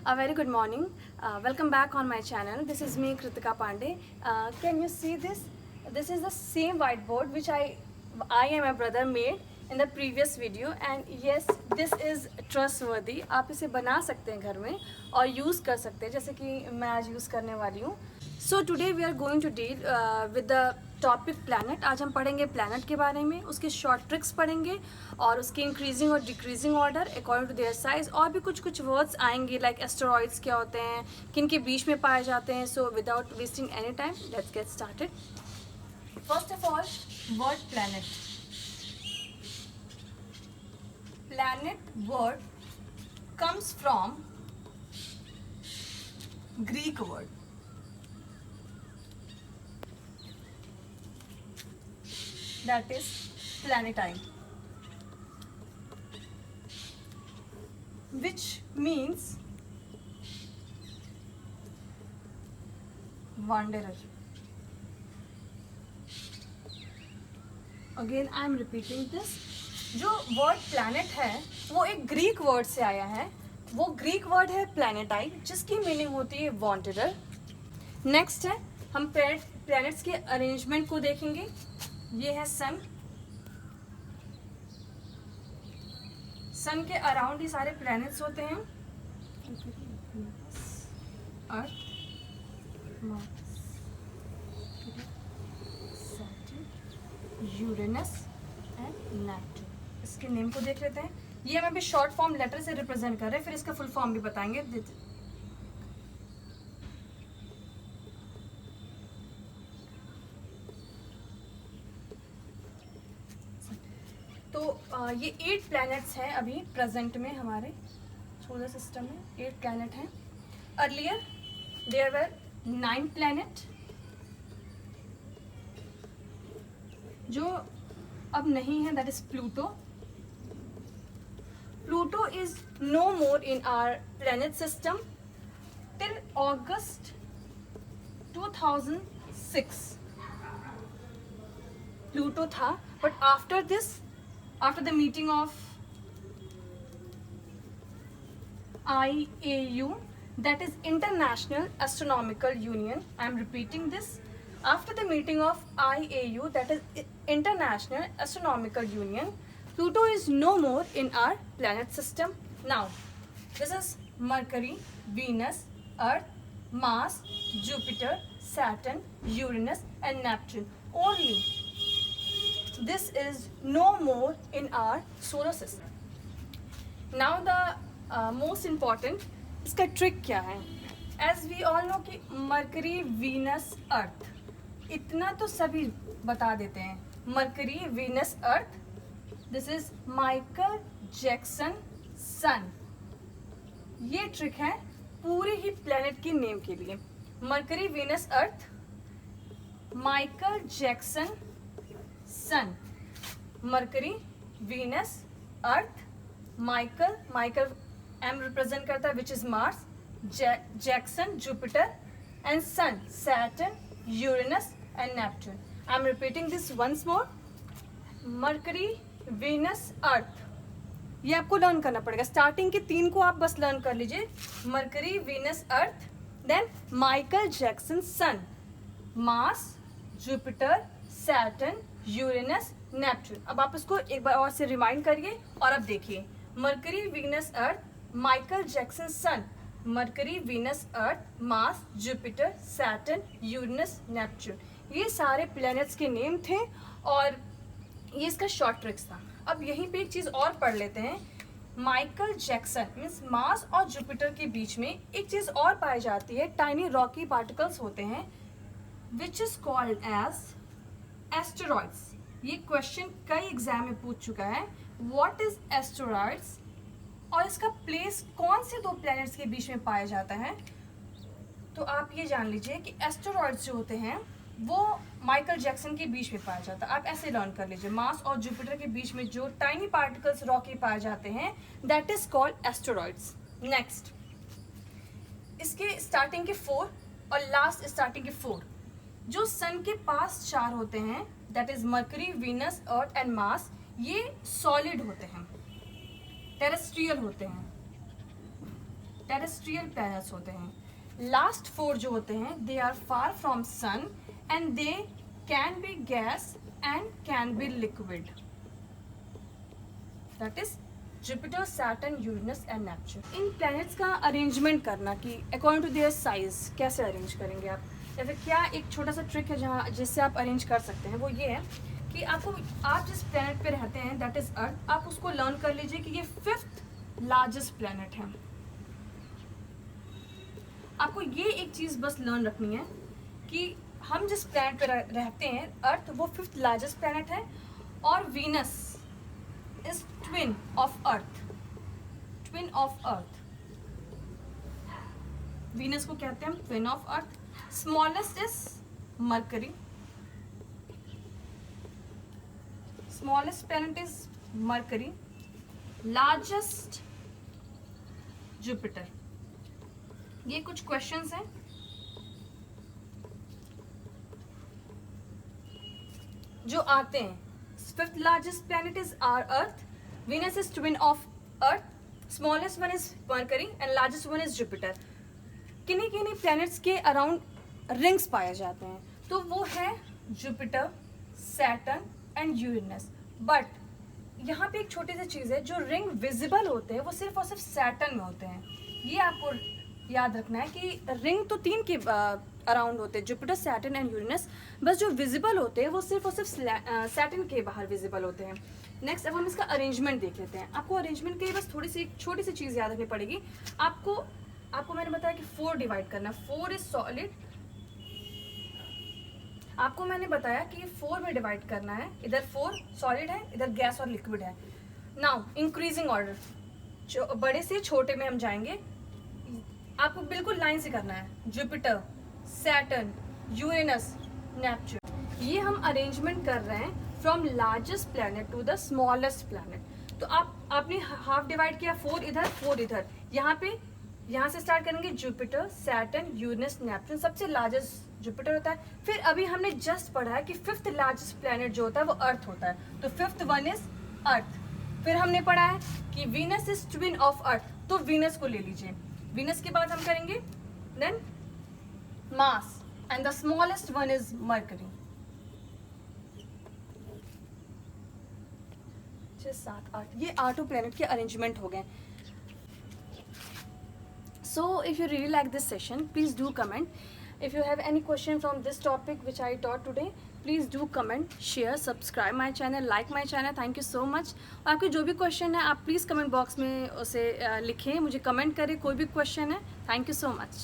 A very good morning. Welcome back on my channel. This is me, Kritika Pandey. Can you see this? This is the same whiteboard which I and my brother made in the previous video. And yes, this is trustworthy. आप इसे बना सकते हैं घर में और use कर सकते हैं, जैसे कि मैं आज use करने वाली हूँ. So today we are going to deal with the topic planet. आज हम पढ़ेंगे प्लैनेट के बारे में, उसके शॉर्ट ट्रिक्स पढ़ेंगे और उसकी इंक्रीजिंग और decreasing order according to their size. और भी कुछ वर्ड्स आएंगे लाइक एस्टेरॉइड्स क्या होते हैं, किन के बीच में पाए जाते हैं. So without wasting any time let's get started. First of all, word planet. Planet word comes from Greek word. That is planetine, which means wanderer. Again I am repeating this. जो वर्ड planet है वो एक Greek word से आया है. वो Greek word है planetine, जिसकी मीनिंग होती है wanderer. नेक्स्ट है, हम प्लैनेट्स के अरेंजमेंट को देखेंगे. ये है सन. सन के अराउंड ये सारे प्लैनेट्स होते हैं. Earth, Mars, Saturn, Uranus and Neptune. इसके नेम को देख लेते हैं. ये हम अभी शॉर्ट फॉर्म लेटर से रिप्रेजेंट कर रहे हैं, फिर इसका फुल फॉर्म भी बताएंगे. तो ये 8 प्लैनेट्स हैं अभी प्रेजेंट में हमारे सोलर सिस्टम में. 8 प्लैनेट हैं. अर्लियर देयर वर 9 प्लैनेट, जो अब नहीं है. That is Pluto. Pluto is no more in our planet system till August 2006. Pluto था, but after this, after the meeting of IAU, that is International Astronomical Union. I am repeating this. After the meeting of IAU, that is International Astronomical Union, Pluto is no more in our planet system. Now, this is Mercury, Venus, Earth, Mars, Jupiter, Saturn, Uranus and Neptune. Only this is no more in our solar system. Now the most important, इसका trick क्या है. As we all know कि Mercury, Venus, Earth, इतना तो सभी बता देते हैं. Mercury, Venus, Earth. This is Michael Jackson Sun. ये ट्रिक है पूरे ही प्लेनेट के नेम के लिए. Mercury, Venus, Earth, Michael Jackson son. Mercury, Venus, Earth, Michael M represent करता है which is Mars, Jackson Jupiter and son Saturn, Uranus and Neptune. I am repeating this once more. Mercury, Venus, Earth, ये आपको learn करना पड़ेगा. Starting के 3 को आप बस लर्न कर लीजिए. Mercury, Venus, Earth, then Michael Jackson son, Mars, Jupiter, Saturn, Uranus, Neptune. अब आप इसको एक बार और से रिमाइंड करिए और अब देखिए. Mercury, Venus, Earth, Michael Jackson son, Mercury, Venus, Earth, Mars, Jupiter, Saturn, Uranus, Neptune. ये सारे प्लैनेट्स के नेम थे और ये इसका शॉर्ट ट्रिक्स था. अब यहीं पे एक चीज़ और पढ़ लेते हैं. माइकल जैक्सन मीन्स मार्स और जुपिटर के बीच में एक चीज़ और पाई जाती है. टाइनी रॉकी पार्टिकल्स होते हैं which is called as asteroids. ये क्वेश्चन कई एग्जाम में पूछ चुका है. व्हाट इज एस्टेरॉइड्स और इसका प्लेस कौन से 2 प्लैनेट्स के बीच में पाया जाता है. तो आप ये जान लीजिए कि एस्टेरॉइड्स जो होते हैं वो माइकल जैक्सन के बीच में पाया जाता है. आप ऐसे लर्न कर लीजिए. मार्स और जुपिटर के बीच में जो टाइनी पार्टिकल्स रॉकी पाए जाते हैं that is called asteroids. Next, इसके स्टार्टिंग के 4 और लास्ट स्टार्टिंग के 4 जो सन के पास 4 होते हैं that is mercury, Venus, earth and Mars, ये सॉलिड होते हैं, टेरेस्ट्रियल होते हैं. टेरेस्ट्रियल प्लैनेट्स होते हैं। लास्ट 4 जो होते हैं they are far from sun and they can be gas and can be liquid, that is Jupiter, Saturn, Uranus and Neptune. इन प्लैनेट्स का अरेंजमेंट करना कि अकॉर्डिंग टू देयर साइज कैसे अरेंज करेंगे आप, या फिर क्या एक छोटा सा ट्रिक है जहाँ जिससे आप अरेंज कर सकते हैं, वो ये है कि आप जिस प्लैनेट पे रहते हैं दैट इज अर्थ, आप उसको लर्न कर लीजिए कि ये 5th लार्जेस्ट प्लैनेट है। आपको ये एक चीज बस लर्न रखनी है कि हम जिस प्लैनेट पे रहते हैं अर्थ, वो 5th लार्जेस्ट प्लैनेट है और Venus is twin of earth, twin of earth. Venus को कहते हैं हम twin of earth. Smallest is Mercury, smallest planet is Mercury, largest Jupiter. ये कुछ क्वेश्चंस हैं जो आते हैं। 5th largest planet is our earth, Venus is twin of earth, smallest one is Mercury and largest one is Jupiter. किन्हीं किन्हीं planets के around rings पाए जाते हैं, तो वो है Jupiter, Saturn and Uranus. But यहाँ पे एक छोटी सी चीज़ है, जो रिंग विजिबल होते हैं वो सिर्फ और सिर्फ सैटर्न में होते हैं। ये आपको याद रखना है कि रिंग तो 3 के अराउंड होते हैं, जुपिटर, सैटर्न एंड यूरेनस, बस जो विजिबल होते हैं वो सिर्फ और सिर्फ सैटर्न के बाहर विजिबल होते हैं। नेक्स्ट अब हम इसका अरेंजमेंट देख लेते हैं। आपको अरेंजमेंट के लिए बस थोड़ी सी छोटी सी चीज़ याद रखनी पड़ेगी। आपको मैंने बताया कि 4 डिवाइड करना, 4 इज सॉलिड। आपको मैंने बताया कि 4 में डिवाइड करना है, इधर 4 सॉलिड है, इधर गैस और लिक्विड है। नाउ इंक्रीजिंग ऑर्डर, बड़े से छोटे में हम जाएंगे। आपको बिल्कुल लाइन से करना है, जुपिटर, सैटर्न, यूरेनस, नेपच्यून। ये हम अरेंजमेंट कर रहे हैं from largest planet to the smallest planet. तो आपने हाफ डिवाइड किया, 4 इधर 4 इधर। यहाँ से स्टार्ट करेंगे, जुपिटर, सैटर्न, यूरेनस, नेपच्यून। सबसे लार्जेस्ट जुपिटर होता है। फिर अभी हमने जस्ट पढ़ा है कि 5th लार्जेस्ट प्लैनेट जो होता है वो अर्थ होता है, तो 5th वन इज अर्थ। फिर हमने पढ़ा है कि वीनस इज ट्विन ऑफ अर्थ, तो वीनस को ले लीजिए। वीनस के बाद हम करेंगे then Mars and the smallest one is Mercury. 6, 7, 8, ये 8 प्लैनेट के अरेंजमेंट हो गए। So if you really like this session, please do comment. If you have any question from this topic which I taught today, please do comment, share, subscribe my channel, like my channel. Thank you so much. और आपके जो भी question है आप please comment box में उसे लिखें, मुझे कमेंट करें कोई भी क्वेश्चन है। Thank you so much.